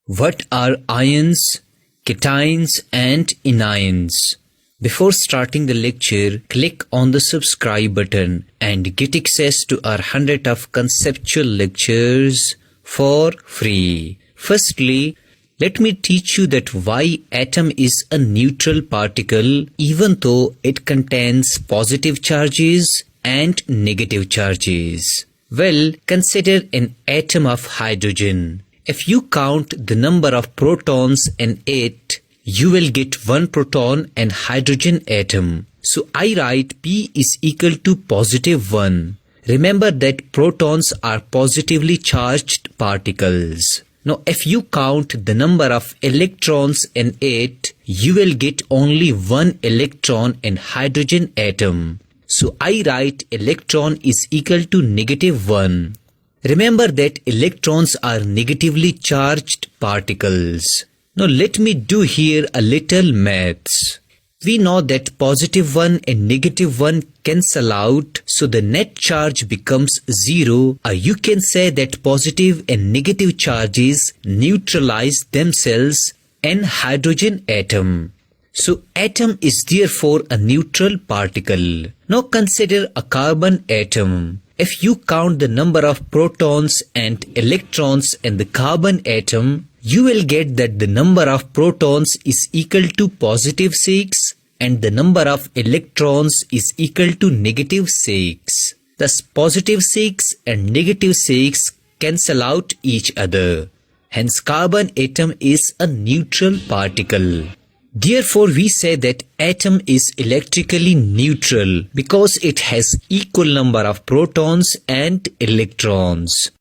What are ions, cations and anions? Before starting the lecture, click on the subscribe button and get access to our 100 of conceptual lectures for free. Firstly, let me teach you that why atom is a neutral particle even though it contains positive charges and negative charges. Well, consider an atom of hydrogen. If you count the number of protons in it, you will get one proton and hydrogen atom. So I write P is equal to positive 1. Remember that protons are positively charged particles. Now if you count the number of electrons in it, you will get only one electron and hydrogen atom. So I write electron is equal to negative 1. Remember that electrons are negatively charged particles. Now let me do here a little maths. We know that positive 1 and negative 1 cancel out, so the net charge becomes 0, or you can say that positive and negative charges neutralize themselves in hydrogen atom. So atom is therefore a neutral particle. Now consider a carbon atom. If you count the number of protons and electrons in the carbon atom, you will get that the number of protons is equal to positive 6 and the number of electrons is equal to negative 6. Thus positive 6 and negative 6 cancel out each other. Hence carbon atom is a neutral particle. Therefore, we say that atom is electrically neutral because it has equal number of protons and electrons.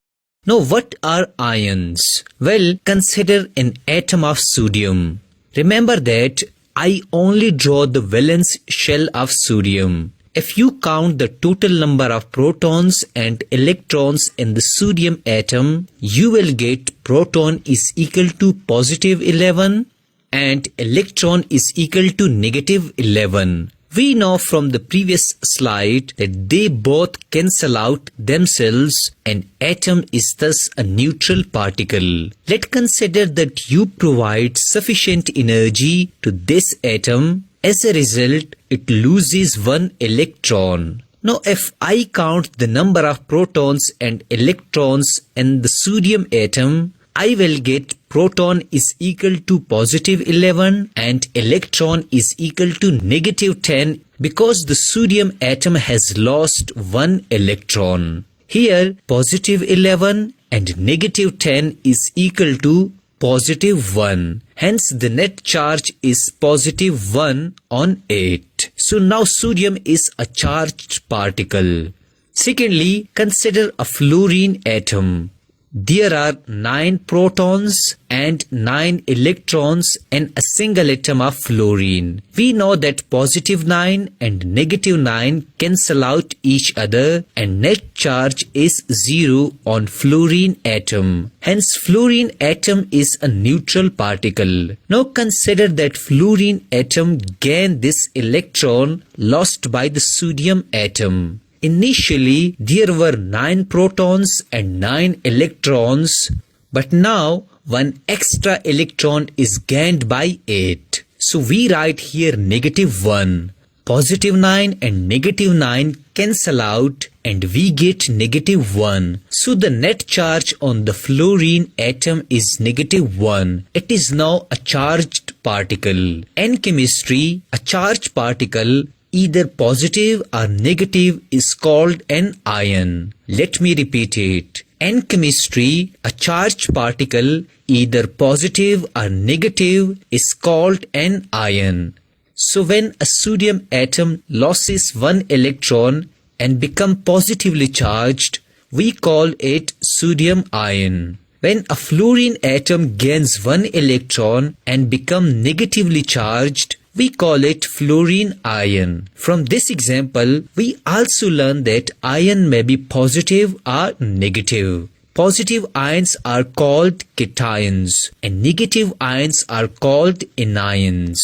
Now, what are ions? Well, consider an atom of sodium. Remember that I only draw the valence shell of sodium. If you count the total number of protons and electrons in the sodium atom, you will get proton is equal to positive 11. And electron is equal to negative 11. We know from the previous slide that they both cancel out themselves and atom is thus a neutral particle. Let's consider that you provide sufficient energy to this atom. As a result, it loses one electron. Now if I count the number of protons and electrons in the sodium atom, I will get proton is equal to positive 11 and electron is equal to negative 10 because the sodium atom has lost one electron. Here positive 11 and negative 10 is equal to positive 1. Hence the net charge is positive 1 on it. So now sodium is a charged particle. Secondly, consider a fluorine atom. There are 9 protons and 9 electrons in a single atom of fluorine. We know that positive 9 and negative 9 cancel out each other and net charge is 0 on fluorine atom. Hence fluorine atom is a neutral particle. Now consider that fluorine atom gained this electron lost by the sodium atom. Initially, there were 9 protons and 9 electrons, but now one extra electron is gained by it. So we write here negative 1. Positive 9 and negative 9 cancel out and we get negative 1. So the net charge on the fluorine atom is negative 1. It is now a charged particle. In chemistry, a charged particle either positive or negative is called an ion. Let me repeat it. In chemistry, a charged particle either positive or negative is called an ion. So when a sodium atom loses one electron and become positively charged, we call it sodium ion. When a fluorine atom gains one electron and become negatively charged, we call it fluorine ion. From this example, we also learn that ion may be positive or negative. Positive ions are called cations and negative ions are called anions.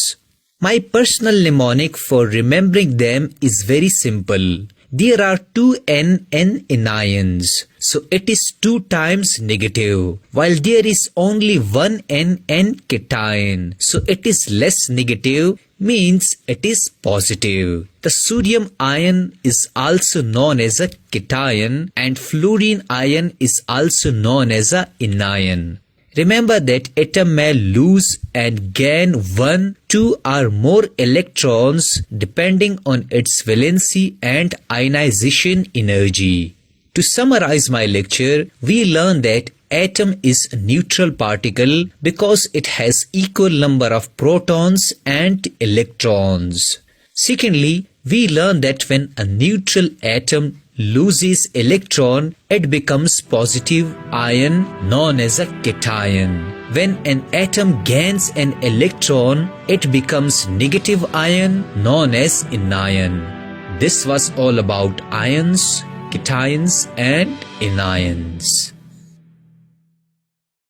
My personal mnemonic for remembering them is very simple. there are 2 N anions, so it is 2 times negative, while there is only 1 N cation, so it is less negative, means it is positive. The sodium ion is also known as a cation and fluorine ion is also known as a anion. Remember that atom may lose and gain 1, 2 or more electrons depending on its valency and ionization energy. To summarize my lecture, we learn that atom is a neutral particle because it has equal number of protons and electrons. Secondly, we learn that when a neutral atom loses electron, it becomes positive ion known as a cation. When an atom gains an electron, it becomes negative ion known as anion. This was all about ions, cations and anions.